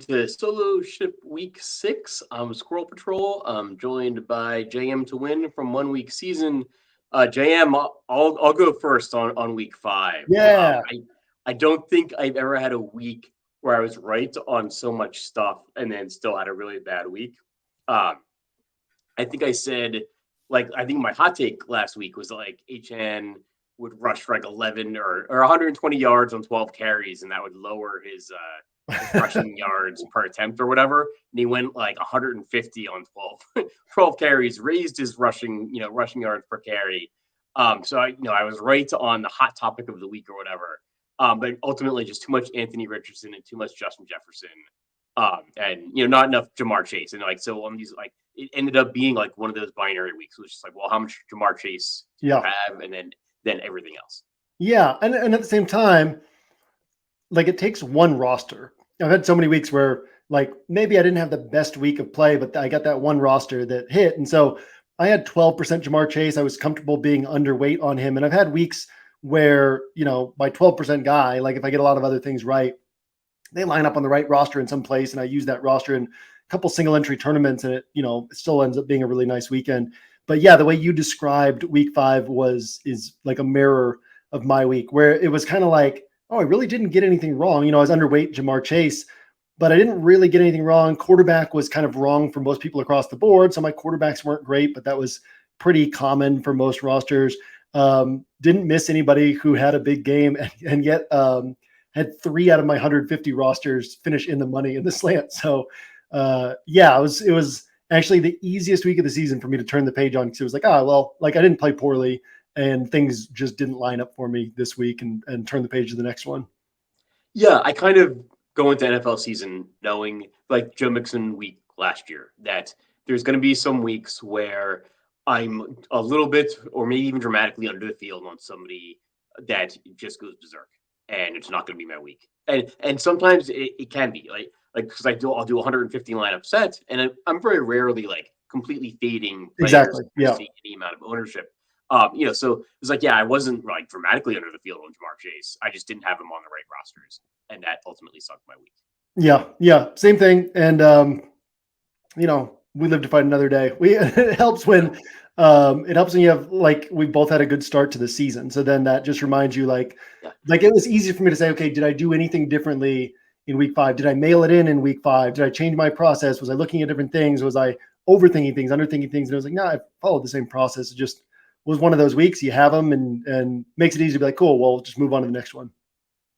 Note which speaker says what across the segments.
Speaker 1: to Solo Ship Week 6. I'm Squirrel Patrol. I'm joined by JM to win from 1 week season. JM, I'll go first on week 5.
Speaker 2: Yeah.
Speaker 1: I don't think I've ever had a week where I was right on so much stuff and then still had a really bad week. I think I said, I think my hot take last week was HN would rush for 11 or 120 yards on 12 carries, and that would lower his rushing yards per attempt or whatever. And he went 150 on 12 carries, raised his rushing yards per carry. So I was right on the hot topic of the week or whatever. But ultimately just too much Anthony Richardson and too much Justin Jefferson. And not enough Jamar Chase. And so on these, it ended up being one of those binary weeks. It was just how much Jamar Chase do you have, and then everything else.
Speaker 2: Yeah, and at the same time, it takes one roster. I've had so many weeks where maybe I didn't have the best week of play, but I got that one roster that hit. And so I had 12% Jamar Chase. I was comfortable being underweight on him. And I've had weeks where, my 12% guy, if I get a lot of other things right, they line up on the right roster in some place, and I use that roster in a couple single entry tournaments, and it still ends up being a really nice weekend. But yeah, the way you described week 5 is like a mirror of my week, where it was kind of oh, I really didn't get anything wrong. I was underweight Jamar Chase, but I didn't really get anything wrong. Quarterback was kind of wrong for most people across the board. So my quarterbacks weren't great, but that was pretty common for most rosters. Didn't miss anybody who had a big game, and yet had 3 out of my 150 rosters finish in the money in the slant. So yeah, it was actually the easiest week of the season for me to turn the page on, because it was I didn't play poorly, and things just didn't line up for me this week, and turn the page to the next one.
Speaker 1: Yeah, I kind of go into NFL season knowing, Joe Mixon week last year, that there's going to be some weeks where I'm a little bit, or maybe even dramatically, under the field on somebody that just goes berserk, and it's not going to be my week. And sometimes it can be because I'll do 150 lineup set, and I'm very rarely completely fading players.
Speaker 2: Exactly. Yeah.
Speaker 1: Any amount of ownership. So it's I wasn't dramatically under the field on Jamar Chase. I just didn't have him on the right rosters, and that ultimately sucked my week.
Speaker 2: Yeah, same thing. And we live to fight another day. It helps when you have we both had a good start to the season. So then that just reminds you it was easy for me to say, okay, did I do anything differently in week 5? Did I mail it in week 5? Did I change my process? Was I looking at different things? Was I overthinking things, underthinking things? And I was I followed the same process. It just was one of those weeks. You have them, and makes it easy to be cool, well, just move on to the next one.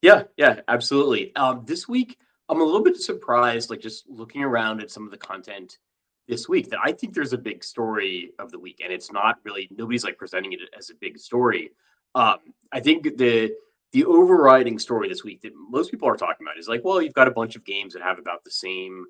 Speaker 1: Yeah, absolutely. This week, I'm a little bit surprised, just looking around at some of the content this week, that I think there's a big story of the week, and it's not really, nobody's presenting it as a big story. I think the overriding story this week that most people are talking about is well, you've got a bunch of games that have about the same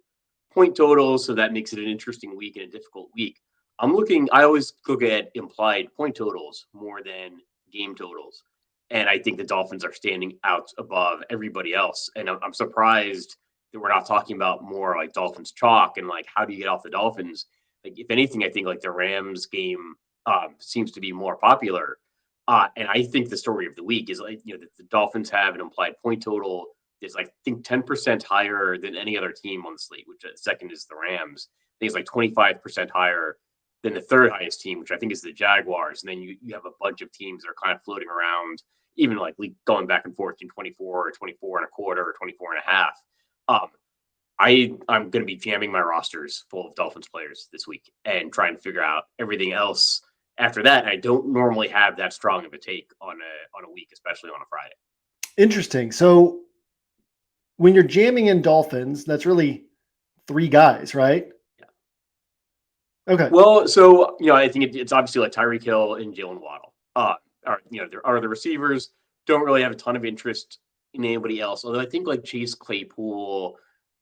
Speaker 1: point totals, so that makes it an interesting week and a difficult week. I always look at implied point totals more than game totals. And I think the Dolphins are standing out above everybody else. And I'm surprised that we're not talking about more Dolphins chalk and how do you get off the Dolphins? If anything, I think the Rams game seems to be more popular. And I think the story of the week is that the Dolphins have an implied point total that's I think 10% higher than any other team on the slate, which second is the Rams. I think it's 25% higher than the third highest team, which I think is the Jaguars. And then you have a bunch of teams that are kind of floating around, even going back and forth in 24 or 24 and a quarter or 24 and a half. I'm going to be jamming my rosters full of Dolphins players this week and trying to figure out everything else after that. I don't normally have that strong of a take on a week, especially on a Friday.
Speaker 2: Interesting. So when you're jamming in Dolphins, that's really 3 guys, right? Okay.
Speaker 1: Well, so I think it's obviously Tyreek Hill and Jalen Waddle. There are the receivers. Don't really have a ton of interest in anybody else. Although I think Chase Claypool,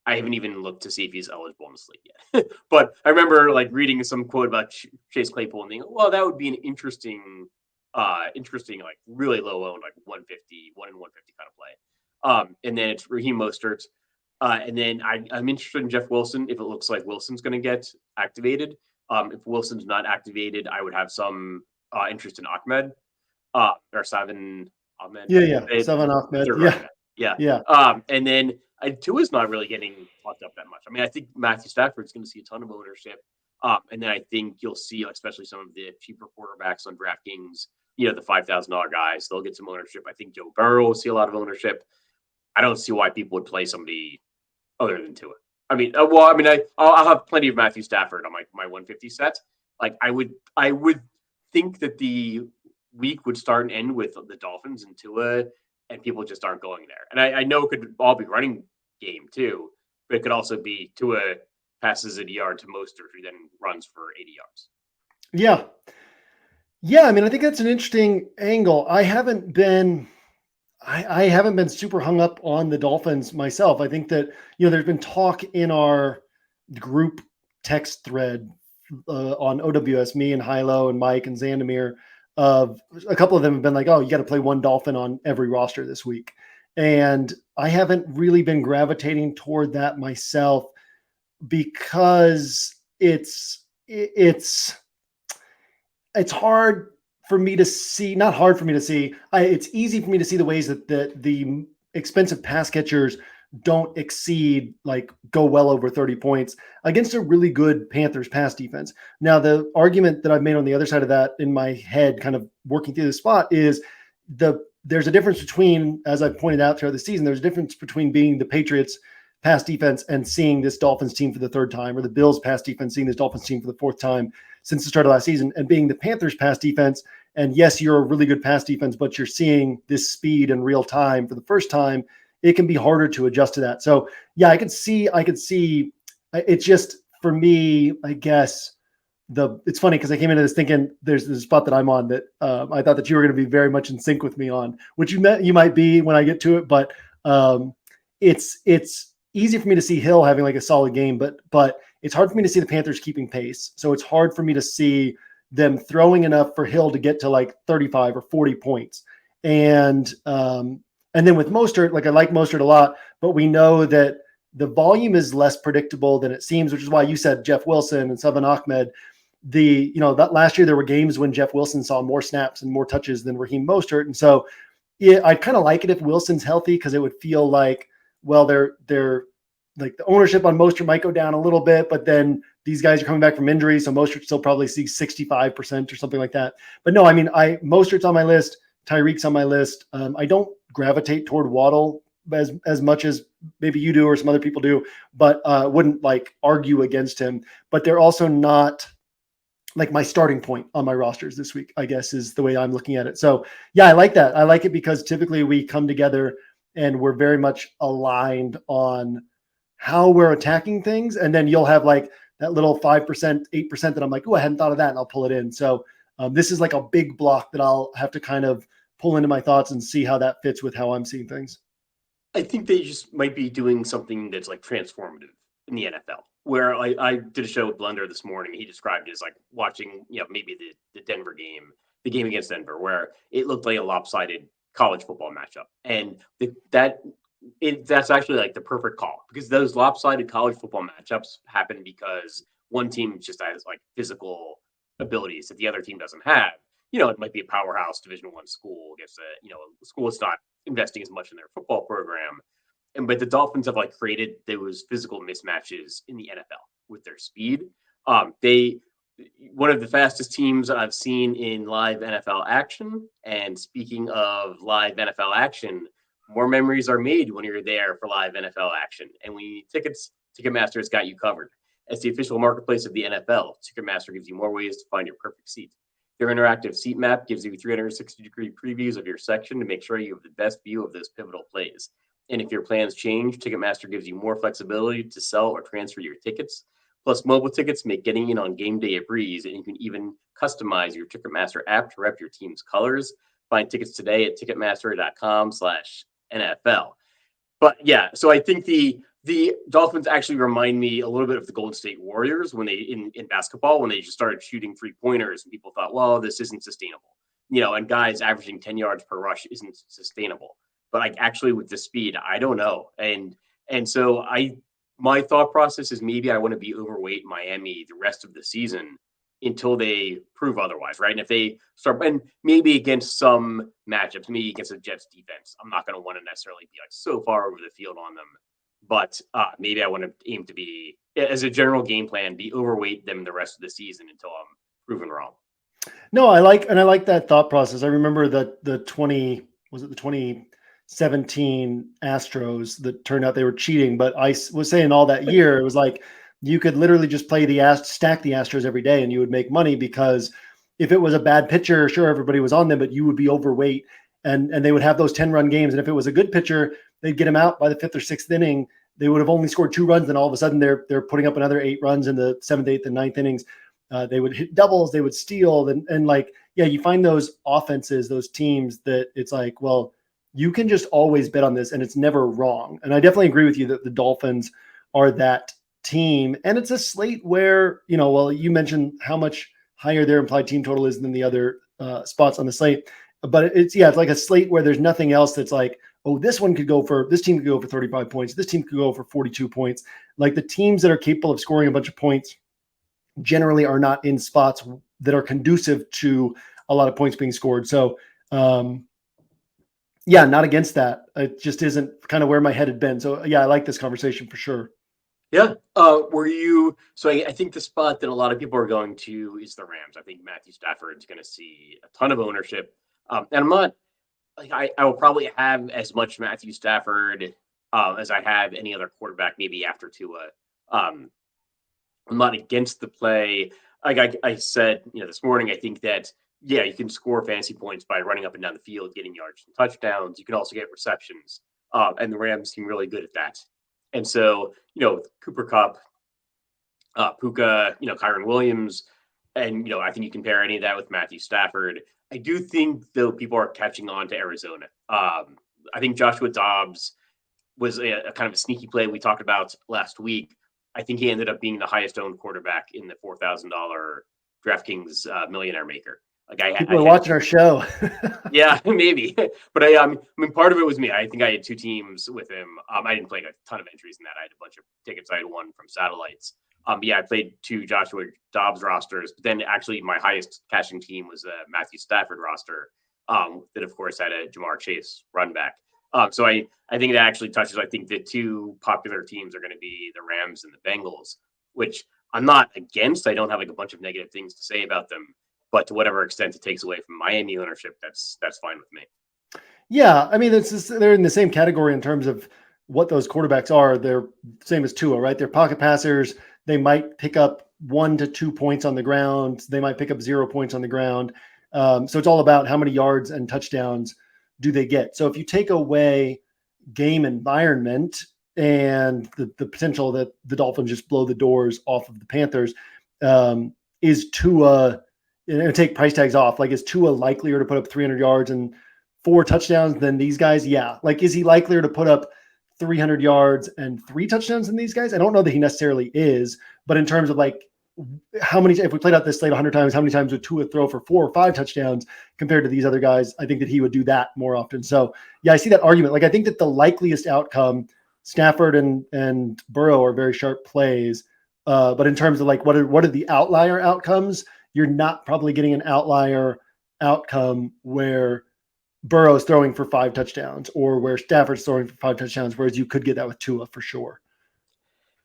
Speaker 1: I haven't even looked to see if he's eligible on the slate yet. But I remember reading some quote about Chase Claypool and thinking, well, that would be an interesting really low owned 150, 1 in 150 kind of play. And then it's Raheem Mostert. And then I'm interested in Jeff Wilson if it looks like Wilson's going to get activated. If Wilson's not activated, I would have some interest in Ahmed or Salvon Ahmed.
Speaker 2: Yeah. Salvon Ahmed. Yeah.
Speaker 1: And then Tua's not really getting talked up that much. I mean, I think Matthew Stafford's going to see a ton of ownership. And then I think you'll see, especially some of the cheaper quarterbacks on DraftKings, the $5,000 guys, they'll get some ownership. I think Joe Burrow will see a lot of ownership. I don't see why people would play somebody other than Tua. I mean, I'll have plenty of Matthew Stafford on my 150 set. Like I would think that the week would start and end with the Dolphins and Tua, and people just aren't going there. And I know it could all be running game too, but it could also be Tua passes a yard to Mostert, who then runs for 80 yards.
Speaker 2: Yeah. Yeah, I mean, I think that's an interesting angle. I haven't been super hung up on the Dolphins myself. I think that, there's been talk in our group text thread on OWS, me and Hilo and Mike and Zandomir, of a couple of them have been like, oh, you got to play one Dolphin on every roster this week. And I haven't really been gravitating toward that myself because it's hard for me to see, not hard for me to see. It's easy for me to see the ways that the expensive pass catchers don't exceed, go well over 30 points against a really good Panthers pass defense. Now, the argument that I've made on the other side of that in my head, kind of working through the spot, is there's a difference between, as I pointed out throughout the season, there's a difference between being the Patriots pass defense and seeing this Dolphins team for the third time, or the Bills pass defense seeing this Dolphins team for the fourth time since the start of last season, and being the Panthers pass defense. And yes, you're a really good pass defense, but you're seeing this speed in real time for the first time. It can be harder to adjust to that. So yeah, I could see it's just, for me, I guess it's funny because I came into this thinking there's a spot that I'm on that I thought that you were going to be very much in sync with me on, which you might be when I get to it, but it's easy for me to see Hill having a solid game, but it's hard for me to see the Panthers keeping pace. So it's hard for me to see them throwing enough for Hill to get to 35 or 40 points. And then with Mostert, I like Mostert a lot, but we know that the volume is less predictable than it seems, which is why you said Jeff Wilson and Salvon Ahmed. That last year there were games when Jeff Wilson saw more snaps and more touches than Raheem Mostert. And so I'd kind of like it if Wilson's healthy, because it would feel like, well, they're the ownership on Mostert might go down a little bit, but then these guys are coming back from injury, so Mostert still probably sees 65% or something like that. But no, I mean, Mostert's on my list, Tyreek's on my list. I don't gravitate toward Waddle as much as maybe you do or some other people do, but wouldn't argue against him. But they're also not my starting point on my rosters this week, I guess, is the way I'm looking at it. So yeah, I like that. I like it because typically we come together and we're very much aligned on how we're attacking things. And then you'll have that little 5%, 8% that I'm like, oh, I hadn't thought of that, and I'll pull it in. So this is a big block that I'll have to kind of pull into my thoughts and see how that fits with how I'm seeing things.
Speaker 1: I think they just might be doing something that's transformative in the NFL. Where I did a show with Blender this morning. He described it as watching, maybe the Denver game, the game against Denver, where it looked like a lopsided college football matchup. And that's actually the perfect call, because those lopsided college football matchups happen because one team just has physical abilities that the other team doesn't have. It might be a powerhouse Division I school against a school that's not investing as much in their football program. But the Dolphins have created those physical mismatches in the NFL with their speed. One of the fastest teams I've seen in live NFL action. And speaking of live NFL action, more memories are made when you're there for live NFL action. And when you need tickets, Ticketmaster has got you covered. As the official marketplace of the NFL, Ticketmaster gives you more ways to find your perfect seat. Their interactive seat map gives you 360-degree previews of your section to make sure you have the best view of those pivotal plays. And if your plans change, Ticketmaster gives you more flexibility to sell or transfer your tickets. Plus, mobile tickets make getting in on game day a breeze, and you can even customize your Ticketmaster app to rep your team's colors. Find tickets today at Ticketmaster.com/NFL. But yeah, so I think the Dolphins actually remind me a little bit of the Golden State Warriors when they in basketball, when they just started shooting 3-pointers and people thought, well, this isn't sustainable. And guys averaging 10 yards per rush isn't sustainable. But actually with the speed, I don't know. And so my thought process is maybe I want to be overweight Miami the rest of the season until they prove otherwise, right? And if they start, and maybe against some matchups, maybe against the Jets defense, I'm not going to want to necessarily be so far over the field on them. but maybe I want to aim to be, as a general game plan, be overweight them the rest of the season until I'm proven wrong.
Speaker 2: No, I like that thought process. I remember that the 2017 Astros that turned out they were cheating, but I was saying all that year it was like you could literally just play stack the Astros every day and you would make money because if it was a bad pitcher, sure everybody was on them, but you would be overweight and they would have those 10-run games. And if it was a good pitcher, they'd get him out by the 5th or 6th inning. They would have only scored 2 runs, and all of a sudden they're putting up another 8 runs in the 7th, 8th, and 9th innings. They would hit doubles, they would steal, and like, yeah, you find those offenses, those teams that it's like, well, you can just always bet on this and it's never wrong. And I definitely agree with you that the Dolphins are that team. And it's a slate where, well, you mentioned how much higher their implied team total is than the other spots on the slate. But it's like a slate where there's nothing else that's like, oh, this team could go for 35 points. This team could go for 42 points. Like the teams that are capable of scoring a bunch of points generally are not in spots that are conducive to a lot of points being scored. So, yeah, not against that. It just isn't kind of where my head had been. So, yeah, I like this conversation for sure.
Speaker 1: Yeah. So I think the spot that a lot of people are going to is the Rams. I think Matthew Stafford's going to see a ton of ownership. And I'm not, I will probably have as much Matthew Stafford as I have any other quarterback, maybe after Tua. I'm not against the play. Like I said, this morning, I think that, yeah, you can score fantasy points by running up and down the field, getting yards and touchdowns. You can also get receptions. And the Rams seem really good at that. And so, Cooper Kupp, Puka, Kyron Williams, and, I think you compare any of that with Matthew Stafford. I do think, though, people are catching on to Arizona. I think Joshua Dobbs was a kind of a sneaky play we talked about last week. I think he ended up being the highest owned quarterback in the $4,000 DraftKings Millionaire Maker.
Speaker 2: People are watching our show.
Speaker 1: Yeah, maybe. But I mean, part of it was me. I think I had 2 teams with him. I didn't play a ton of entries in that. I had a bunch of tickets. I had one from satellites. Yeah, I played 2 Joshua Dobbs rosters. But then actually my highest cashing team was a Matthew Stafford roster. That of course had a Jamar Chase run back. So I think it actually touches. I think the 2 popular teams are going to be the Rams and the Bengals, which I'm not against. I don't have like a bunch of negative things to say about them. But to whatever extent it takes away from Miami ownership, that's fine with me.
Speaker 2: Yeah, I mean, they're in the same category in terms of what those quarterbacks are. They're same as Tua, right? They're pocket passers. They might pick up 1 to 2 points on the ground. They might pick up 0 points on the ground. So it's all about how many yards and touchdowns do they get. So if you take away game environment and the potential that the Dolphins just blow the doors off of the Panthers, is Tua, take price tags off. Like, is Tua likelier to put up 300 yards and 4 touchdowns than these guys? Yeah. Like, is he likelier to put up 300 yards and 3 touchdowns than these guys? I don't know that he necessarily is, but in terms of like how many, if we played out this slate 100 times, how many times would Tua throw for 4 or 5 touchdowns compared to these other guys? I think that he would do that more often. So yeah, I see that argument. Like, I think that the likeliest outcome, Stafford and Burrow are very sharp plays. But in terms of like, what are the outlier outcomes? You're not probably getting an outlier outcome where Burrow's throwing for 5 touchdowns or where Stafford's throwing for 5 touchdowns, whereas you could get that with Tua for sure.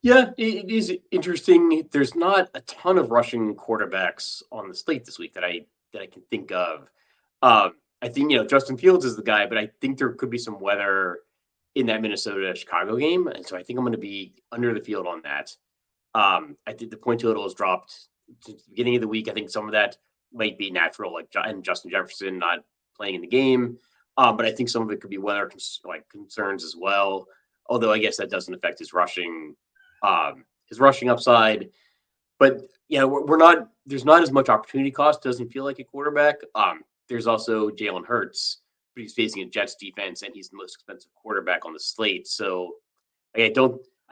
Speaker 1: Yeah, it is interesting. There's not a ton of rushing quarterbacks on the slate this week that I can think of. I think Justin Fields is the guy, but I think there could be some weather in that Minnesota-Chicago game, and so I think I'm going to be under the field on that. I think the point total has dropped since the beginning of the week. I think some of that might be natural, like and Justin Jefferson not playing in the game, but I think some of it could be weather concerns as well. Although I guess that doesn't affect his rushing upside. But yeah, we're not. There's not as much opportunity cost. Doesn't feel like a quarterback. There's also Jalen Hurts, but he's facing a Jets defense, and he's the most expensive quarterback on the slate. So I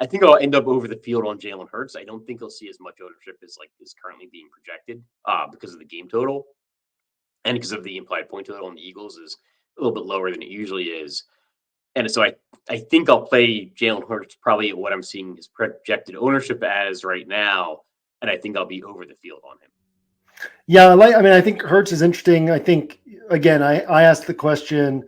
Speaker 1: think I'll end up over the field on Jalen Hurts. I don't think he'll see as much ownership as is currently being projected because of the game total and because of the implied point total on the Eagles is a little bit lower than it usually is. And so I think I'll play Jalen Hurts probably what I'm seeing his projected ownership as right now, and I think I'll be over the field on him.
Speaker 2: Yeah, I think Hurts is interesting. I think, again, I asked the question,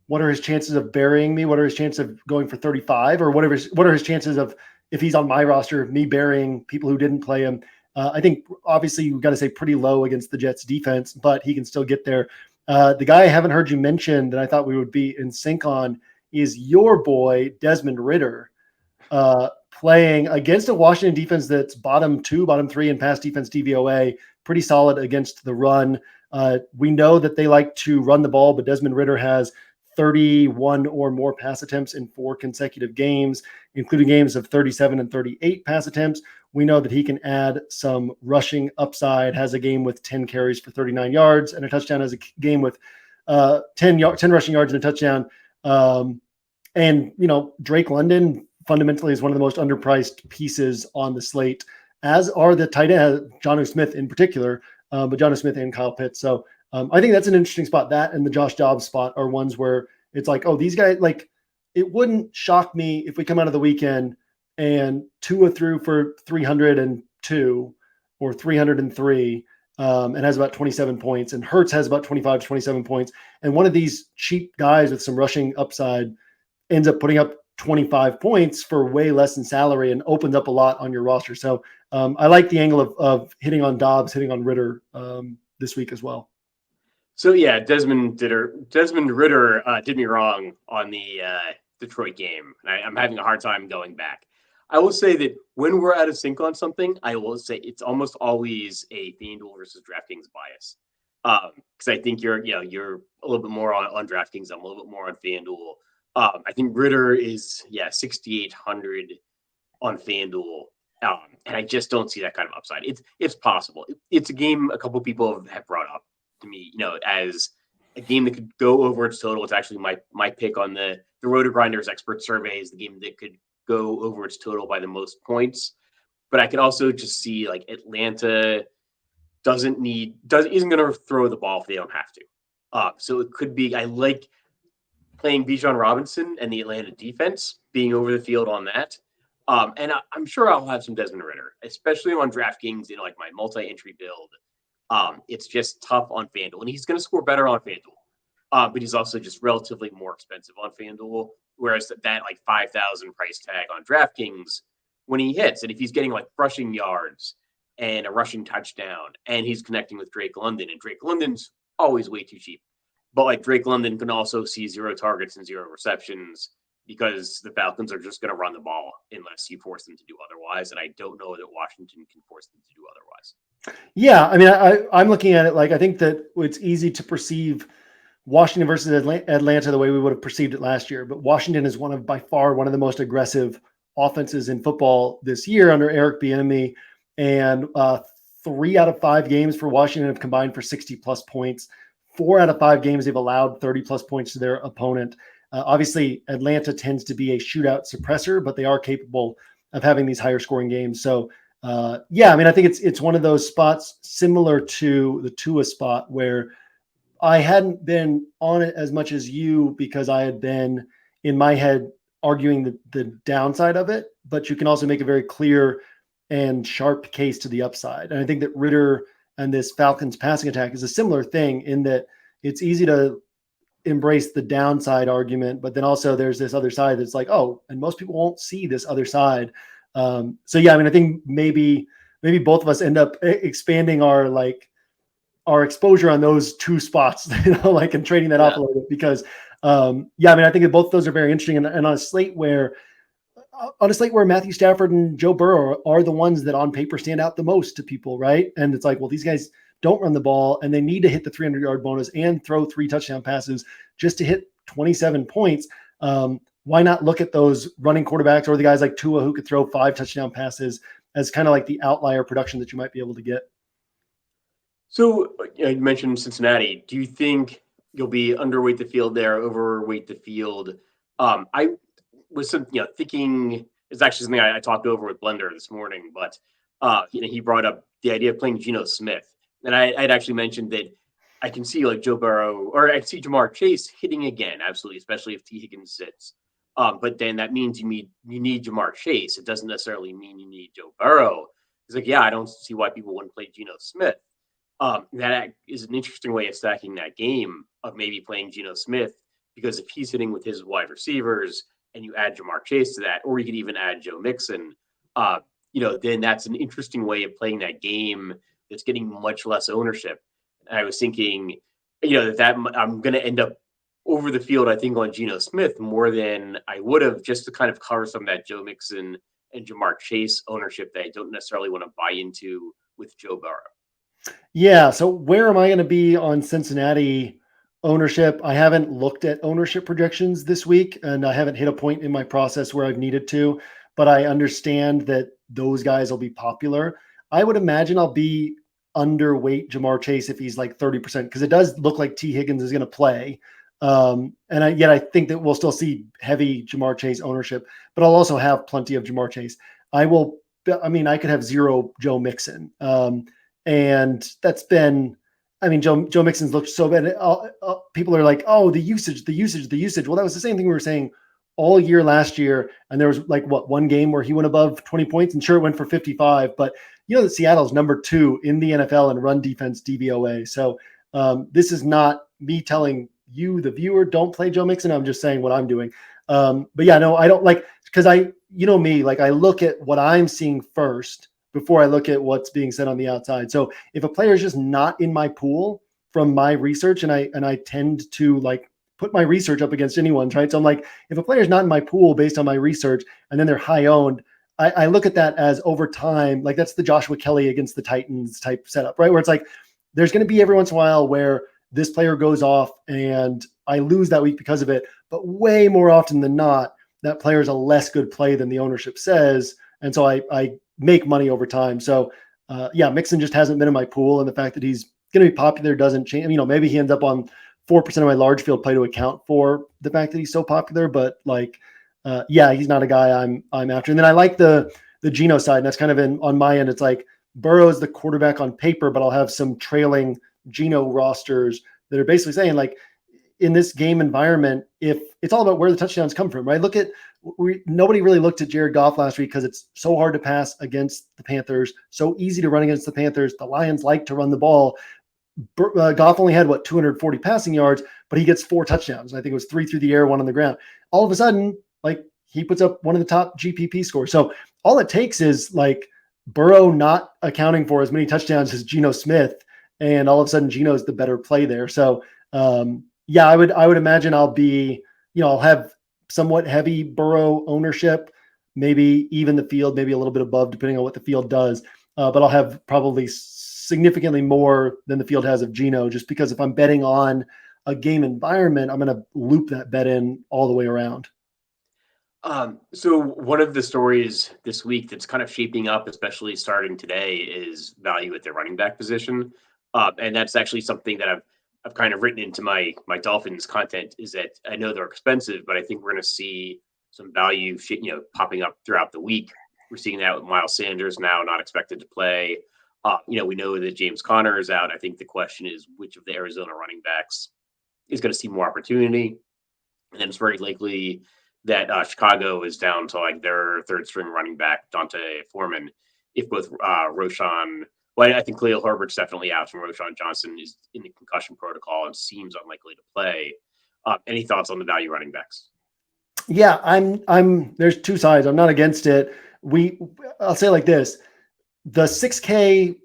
Speaker 2: what are his chances of burying me? What are his chances of going for 35? Or what are his chances of, if he's on my roster, me burying people who didn't play him? I think obviously you've got to say pretty low against the Jets defense, but he can still get there. The guy I haven't heard you mention that I thought we would be in sync on is your boy, Desmond Ridder, playing against a Washington defense that's bottom 3 in pass defense DVOA, pretty solid against the run. We know that they like to run the ball, but Desmond Ridder has 31 or more pass attempts in 4 consecutive games, including games of 37 and 38 pass attempts. We know that he can add some rushing upside, has a game with 10 carries for 39 yards and a touchdown, has a game with 10 rushing yards and a touchdown. And, Drake London fundamentally is one of the most underpriced pieces on the slate, as are the tight end, Jonnu Smith in particular, but Jonnu Smith and Kyle Pitts. So I think that's an interesting spot. That and the Josh Dobbs spot are ones where it's like, oh, these guys, like, it wouldn't shock me if we come out of the weekend and Tua threw for 302 or 303 and has about 27 points, and Hurts has about 25 to 27 points. And one of these cheap guys with some rushing upside ends up putting up 25 points for way less than salary and opens up a lot on your roster. So I like the angle of hitting on Dobbs, hitting on Ridder this week as well.
Speaker 1: So yeah, Desmond Ridder did me wrong on the Detroit game. I'm having a hard time going back. I will say that when we're out of sync on something, I will say it's almost always a FanDuel versus DraftKings bias. Because I think you're a little bit more on DraftKings. I'm a little bit more on FanDuel. I think Ridder is 6,800 on FanDuel, and I just don't see that kind of upside. It's possible. It's a game a couple people have brought up to me, as a game that could go over its total. It's actually my pick on the RotoGrinders expert survey is the game that could go over its total by the most points. But I could also just see like Atlanta isn't going to throw the ball if they don't have to. So it could be, I like playing Bijan Robinson and the Atlanta defense being over the field on that. And I'm sure I'll have some Desmond Ridder, especially on DraftKings in like my multi-entry build. It's just tough on FanDuel, and he's going to score better on FanDuel. But he's also just relatively more expensive on FanDuel, whereas that like 5,000 price tag on DraftKings when he hits, and if he's getting like rushing yards and a rushing touchdown, and he's connecting with Drake London, and Drake London's always way too cheap. But like Drake London can also see 0 targets and 0 receptions because the Falcons are just going to run the ball unless you force them to do otherwise. And I don't know that Washington can force them to do otherwise.
Speaker 2: Yeah, I mean, I'm looking at it like I think that it's easy to perceive Washington versus Atlanta the way we would have perceived it last year. But Washington is by far one of the most aggressive offenses in football this year under Eric Bieniemy. And 3 out of 5 games for Washington have combined for 60-plus points. 4 out of 5 games they've allowed 30-plus points to their opponent. Obviously, Atlanta tends to be a shootout suppressor, but they are capable of having these higher scoring games. So, I mean, I think it's one of those spots similar to the Tua spot where I hadn't been on it as much as you because I had been in my head arguing the downside of it, but you can also make a very clear and sharp case to the upside. And I think that Ridder and this Falcons passing attack is a similar thing in that it's easy to embrace the downside argument, but then also there's this other side that's like, oh, and most people won't see this other side. So yeah, I mean, I think maybe both of us end up expanding our exposure on those 2 spots, and trading that off a little bit because, I mean, I think that both of those are very interesting. And on a slate where Matthew Stafford and Joe Burrow are the ones that on paper stand out the most to people, right? And it's like, well, these guys don't run the ball and they need to hit the 300-yard bonus and throw 3 touchdown passes just to hit 27 points. Why not look at those running quarterbacks or the guys like Tua who could throw 5 touchdown passes as kind of like the outlier production that you might be able to get?
Speaker 1: So you mentioned Cincinnati. Do you think you'll be underweight the field there, overweight the field? I was thinking it's actually something I talked over with Blender this morning, but he brought up the idea of playing Geno Smith, and I'd actually mentioned that I can see like Joe Burrow or I see Jamar Chase hitting again, absolutely, especially if T. Higgins sits. But then that means you need Jamar Chase. It doesn't necessarily mean you need Joe Burrow. It's like, I don't see why people wouldn't play Geno Smith. That is an interesting way of stacking that game of maybe playing Geno Smith because if he's hitting with his wide receivers and you add Jamar Chase to that, or you could even add Joe Mixon, then that's an interesting way of playing that game that's getting much less ownership. And I was thinking, that I'm going to end up over the field, I think, on Geno Smith more than I would have, just to kind of cover some of that Joe Mixon and Jamar Chase ownership that I don't necessarily want to buy into with Joe Burrow.
Speaker 2: Yeah. So where am I going to be on Cincinnati ownership? I haven't looked at ownership projections this week, and I haven't hit a point in my process where I've needed to, but I understand that those guys will be popular. I would imagine I'll be underweight Jamar Chase if he's like 30%, because it does look like T. Higgins is going to play. Yet I think that we'll still see heavy Jamar Chase ownership, but I'll also have plenty of Jamar Chase. I could have zero Joe Mixon. And that's been, Joe Mixon's looked so bad. People are like, oh, the usage. Well, that was the same thing we were saying all year last year. And there was one game where he went above 20 points, and sure, it went for 55, but that Seattle's number 2 in the NFL in run defense DVOA. So this is not me telling you, the viewer, don't play Joe Mixon. I'm just saying what I'm doing. But yeah, no, I don't because I look at what I'm seeing first before I look at what's being said on the outside. So if a player is just not in my pool from my research, and I tend to put my research up against anyone's, right? So I'm like, if a player is not in my pool based on my research, and then they're high owned, I look at that as over time, that's the Joshua Kelly against the Titans type setup, right? Where it's there's going to be every once in a while where this player goes off and I lose that week because of it. But way more often than not, that player is a less good play than the ownership says. And so I make money over time. So Mixon just hasn't been in my pool. And the fact that he's going to be popular doesn't change. Maybe he ends up on 4% of my large field play to account for the fact that he's so popular. But he's not a guy I'm after. And then I like the Geno side. And that's kind of on my end. It's Burrow's the quarterback on paper, but I'll have some trailing Geno rosters that are basically saying in this game environment, if it's all about where the touchdowns come from, right? Nobody really looked at Jared Goff last week because it's so hard to pass against the Panthers, so easy to run against the Panthers. The Lions like to run the ball. Goff only had 240 passing yards, but he gets 4 touchdowns. I think it was 3 through the air, 1 on the ground. All of a sudden, he puts up one of the top GPP scores. So all it takes is Burrow not accounting for as many touchdowns as Geno Smith, and all of a sudden Geno's the better play there. So I would imagine I'll be, I'll have somewhat heavy Burrow ownership, maybe even the field, maybe a little bit above, depending on what the field does. But I'll have probably significantly more than the field has of Geno, just because if I'm betting on a game environment, I'm going to loop that bet in all the way around.
Speaker 1: So one of the stories this week that's kind of shaping up, especially starting today, is value at the running back position. And that's actually something that I've kind of written into my Dolphins content, is that I know they're expensive, but I think we're going to see some value popping up throughout the week. We're seeing that with Miles Sanders now not expected to play. We know that James Conner is out. I think the question is which of the Arizona running backs is going to see more opportunity. And then it's very likely that Chicago is down to their third string running back, Dante Foreman, if both Roshan, I think Khalil Herbert's definitely out, and Roshan Johnson is in the concussion protocol and seems unlikely to play. Any thoughts on the value running backs?
Speaker 2: Yeah, there's 2 sides. I'm not against it. I'll say like this, the 6K,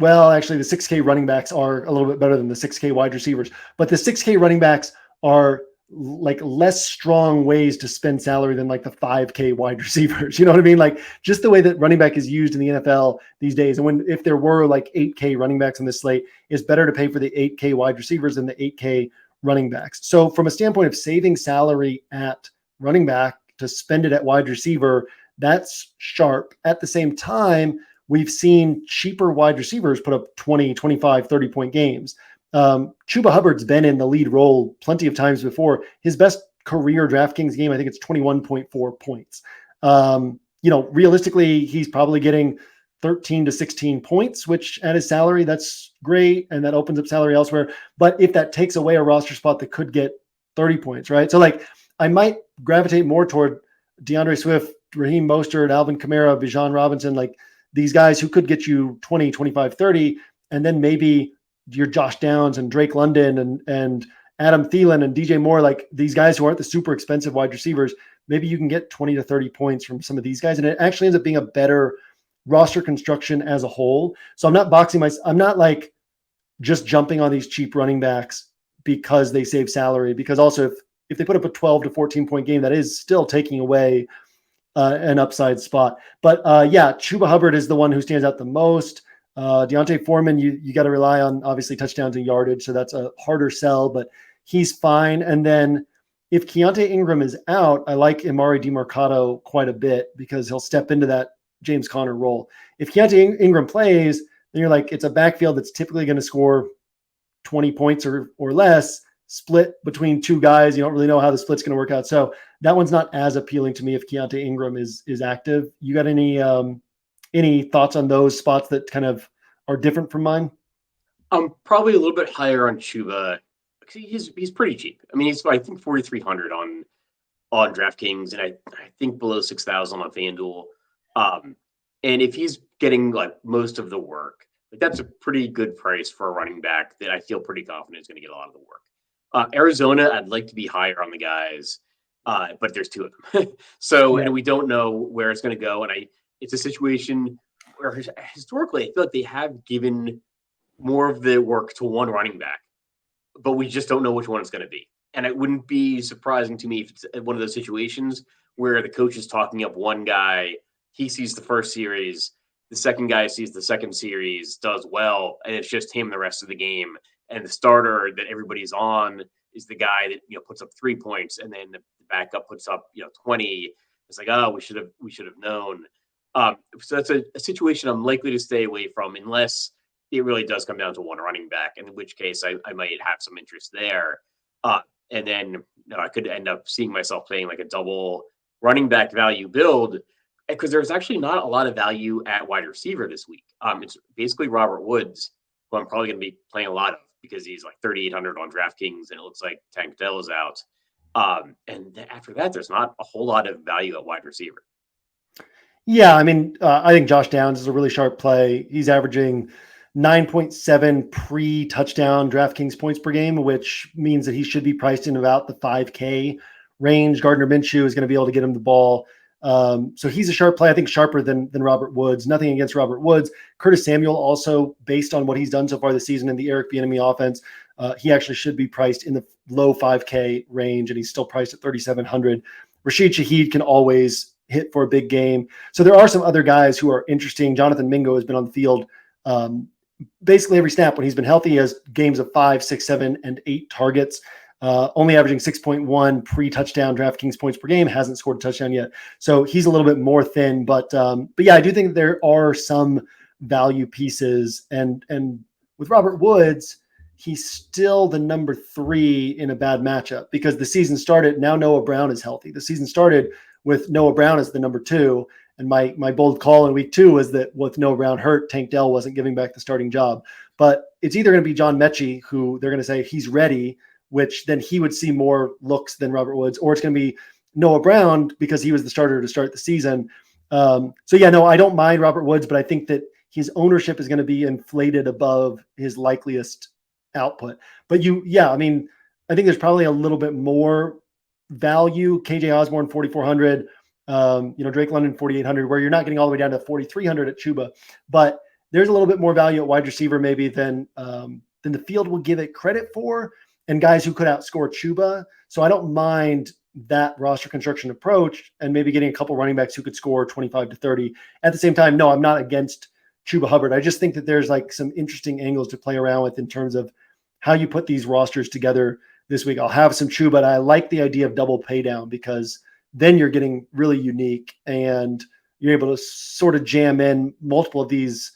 Speaker 2: actually the 6K running backs are a little bit better than the 6K wide receivers, but the 6K running backs are less strong ways to spend salary than the 5K wide receivers. You know what I mean? Just the way that running back is used in the NFL these days. And if there were 8K running backs in this slate, it's better to pay for the 8K wide receivers than the 8K running backs. So from a standpoint of saving salary at running back to spend it at wide receiver, that's sharp. At the same time, we've seen cheaper wide receivers put up 20, 25, 30-point games. Chuba Hubbard's been in the lead role plenty of times before. His best career DraftKings game, I think it's 21.4 points. Realistically, he's probably getting 13 to 16 points, which at his salary, that's great. And that opens up salary elsewhere. But if that takes away a roster spot that could get 30 points, right? So I might gravitate more toward DeAndre Swift, Raheem Mostert, Alvin Kamara, Bijan Robinson, these guys who could get you 20, 25, 30, and then maybe your Josh Downs and Drake London and Adam Thielen and DJ Moore, like these guys who aren't the super expensive wide receivers, maybe you can get 20 to 30 points from some of these guys. And it actually ends up being a better roster construction as a whole. So I'm not like just jumping on these cheap running backs because they save salary, because also if they put up a 12 to 14 point game, that is still taking away an upside spot. But yeah, Chuba Hubbard is the one who stands out the most. Deontay Foreman, you got to rely on obviously touchdowns and yardage, so that's a harder sell, but he's fine. And then if Keontae Ingram is out, I like Imari DeMarcado quite a bit because he'll step into that James Conner role. If Keontae Ingram plays, then you're like, it's a backfield that's typically going to score 20 points or less, split between two guys. You don't really know how the split's going to work out. So that one's not as appealing to me if Keontae Ingram is active. You got any thoughts on those spots that kind of are different from mine?
Speaker 1: I'm probably a little bit higher on Chuba. He's pretty cheap. I mean, he's I think 4,300 on DraftKings, and I think below 6,000 on FanDuel. And if he's getting like most of the work, like that's a pretty good price for a running back that I feel pretty confident is going to get a lot of the work. Arizona, I'd like to be higher on the guys, but there's two of them. So,
Speaker 2: Yeah.
Speaker 1: and we don't know where it's going to go. And it's a situation where historically I feel like they have given more of the work to one running back, but we just don't know which one it's going to be. And it wouldn't be surprising to me if it's one of those situations where the coach is talking up one guy, he sees the first series, the second guy sees the second series, does well, and it's just him the rest of the game. And the starter that everybody's on is the guy that puts up 3 points, and then the backup puts up 20. It's like, oh, we should have known. So that's a situation I'm likely to stay away from unless it really does come down to one running back, in which case I might have some interest there. And then I could end up seeing myself playing like a double running back value build because there's actually not a lot of value at wide receiver this week. It's basically Robert Woods, who I'm probably going to be playing a lot of because he's like 3,800 on DraftKings, and it looks like Tank Dell is out. And after that, there's not a whole lot of value at wide receiver.
Speaker 2: Yeah, I mean, I think Josh Downs is a really sharp play. He's averaging 9.7 pre-touchdown DraftKings points per game, which means that he should be priced in about the 5K range. Gardner Minshew is going to be able to get him the ball. So he's a sharp play, I think sharper than Robert Woods. Nothing against Robert Woods. Curtis Samuel also, based on what he's done so far this season in the Eric Bieniemy offense, he actually should be priced in the low 5K range, and he's still priced at 3,700. Rashid Shaheed can always hit for a big game. So there are some other guys who are interesting. Jonathan Mingo has been on the field basically every snap when he's been healthy. He has games of 5, 6, 7, and 8 targets, only averaging 6.1 pre-touchdown DraftKings points per game, hasn't scored a touchdown yet. So he's a little bit more thin, but yeah, I do think there are some value pieces. And with Robert Woods, he's still the number 3 in a bad matchup because the season started. Now Noah Brown is healthy. The season started with Noah Brown as the number 2. And my bold call in week 2 was that with Noah Brown hurt, Tank Dell wasn't giving back the starting job. But it's either going to be John Mechie, who they're going to say he's ready, which then he would see more looks than Robert Woods, or it's going to be Noah Brown because he was the starter to start the season. So yeah, no, I don't mind Robert Woods, but I think that his ownership is going to be inflated above his likeliest output. But I mean, I think there's probably a little bit more value. KJ Osborne, 4,400. Drake London, 4,800, where you're not getting all the way down to 4,300 at Chuba, but there's a little bit more value at wide receiver maybe than the field will give it credit for, and guys who could outscore Chuba. So I don't mind that roster construction approach and maybe getting a couple running backs who could score 25 to 30. At the same time, no, I'm not against Chuba Hubbard. I just think that there's like some interesting angles to play around with in terms of how you put these rosters together this week. I'll have some Chuba, but I like the idea of double pay down because then you're getting really unique and you're able to sort of jam in multiple of these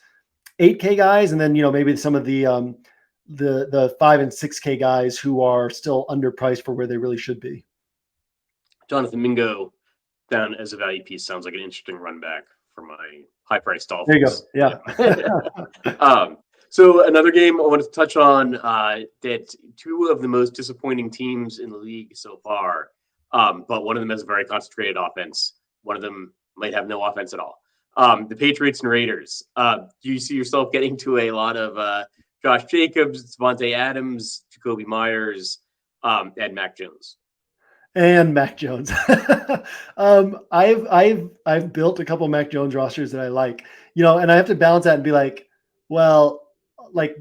Speaker 2: 8K guys. And then, maybe some of the 5 and 6K guys who are still underpriced for where they really should be.
Speaker 1: Jonathan Mingo down as a value piece sounds like an interesting run back for my high priced Dolphins.
Speaker 2: There you go. Yeah.
Speaker 1: So another game I wanted to touch on that 2 of the most disappointing teams in the league so far, but one of them has a very concentrated offense. One of them might have no offense at all. The Patriots and Raiders. Do you see yourself getting to a lot of Josh Jacobs, Devontae Adams, Jacoby Myers, and Mac Jones.
Speaker 2: And Mac Jones. I've built a couple Mac Jones rosters that I like, and I have to balance that and be like, well, like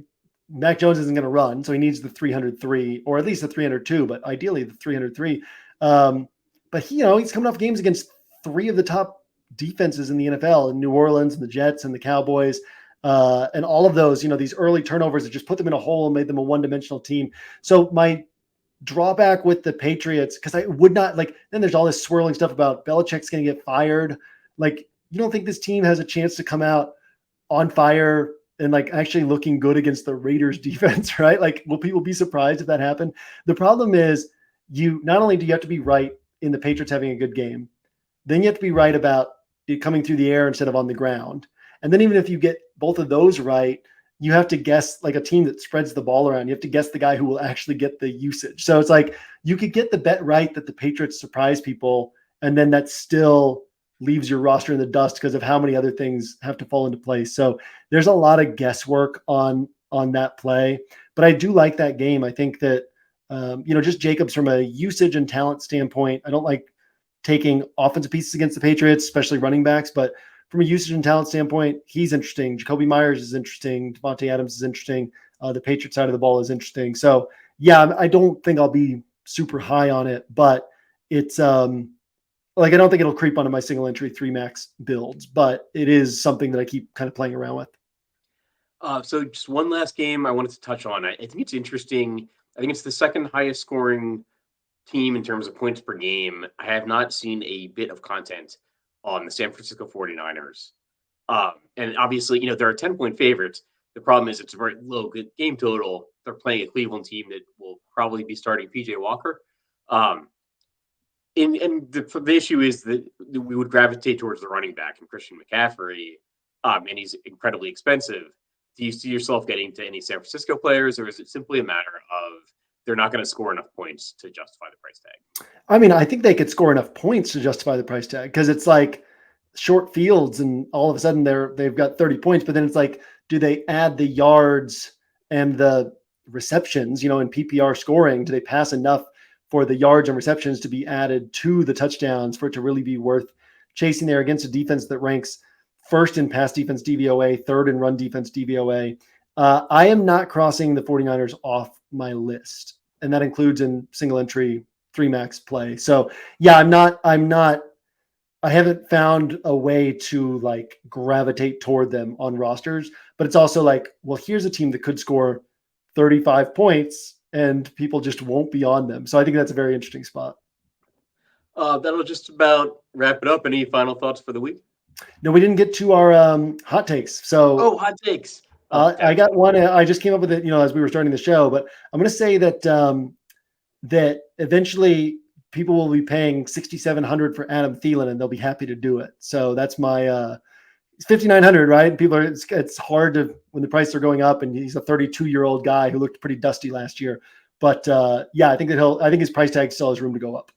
Speaker 2: Mac Jones isn't going to run, so he needs the 303 or at least the 302, but ideally the 303. But he's coming off games against three of the top defenses in the NFL, in New Orleans and the Jets and the Cowboys. And all of those, these early turnovers that just put them in a hole and made them a one-dimensional team. So my drawback with the Patriots, because I would not then there's all this swirling stuff about Belichick's going to get fired. Like, you don't think this team has a chance to come out on fire and actually looking good against the Raiders defense, right? Like, will people be surprised if that happened? The problem is you not only do you have to be right in the Patriots having a good game, then you have to be right about it coming through the air instead of on the ground. And then even if you get both of those right, you have to guess, like a team that spreads the ball around, you have to guess the guy who will actually get the usage. So it's like you could get the bet right that the Patriots surprise people, and then that still leaves your roster in the dust because of how many other things have to fall into place. So there's a lot of guesswork on that play. But I do like that game. I think that, just Jacobs from a usage and talent standpoint, I don't like taking offensive pieces against the Patriots, especially running backs, but from a usage and talent standpoint, he's interesting. Jacoby Myers is interesting. Devontae Adams is interesting. The Patriots side of the ball is interesting. So, yeah, I don't think I'll be super high on it, but it's I don't think it'll creep onto my single entry 3 max builds, but it is something that I keep kind of playing around with.
Speaker 1: So just one last game I wanted to touch on. I think it's interesting. I think it's the second highest scoring team in terms of points per game. I have not seen a bit of content on the San Francisco 49ers. And obviously, there are 10-point favorites. The problem is it's a very low good game total. They're playing a Cleveland team that will probably be starting PJ Walker. And the issue is that we would gravitate towards the running back and Christian McCaffrey, and he's incredibly expensive. Do you see yourself getting to any San Francisco players, or is it simply a matter of they're not going to score enough points to justify the price tag?
Speaker 2: I mean, I think they could score enough points to justify the price tag, because it's like short fields and all of a sudden they've got 30 points, but then it's like, do they add the yards and the receptions, in PPR scoring? Do they pass enough for the yards and receptions to be added to the touchdowns for it to really be worth chasing there against a defense that ranks first in pass defense DVOA, third in run defense DVOA? I am not crossing the 49ers off my list, and that includes in single entry 3 max play. So yeah, I haven't found a way to gravitate toward them on rosters, but it's also like, well, here's a team that could score 35 points and people just won't be on them. So I think that's a very interesting spot.
Speaker 1: That'll just about wrap it up. Any final thoughts for the week?
Speaker 2: No, we didn't get to our hot takes. So
Speaker 1: hot takes.
Speaker 2: I got one. I just came up with it, as we were starting the show, but I'm going to say that that eventually people will be paying $6,700 for Adam Thielen, and they'll be happy to do it. So that's my it's $5,900, right? People it's hard to, when the prices are going up, and he's a 32-year-old guy who looked pretty dusty last year. But yeah, I think his price tag still has room to go up.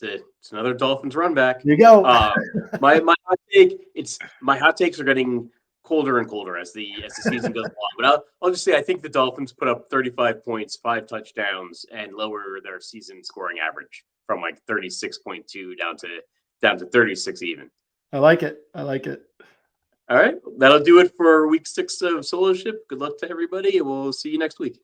Speaker 1: It's another Dolphins run back.
Speaker 2: There you go.
Speaker 1: My hot takes are getting colder and colder as the season goes on. But I'll just say I think the Dolphins put up 35 points, 5 touchdowns, and lower their season scoring average from 36.2 down to 36 even.
Speaker 2: I like it.
Speaker 1: All right, that'll do it for week 6 of Solo Ship. Good luck to everybody, and we'll see you next week.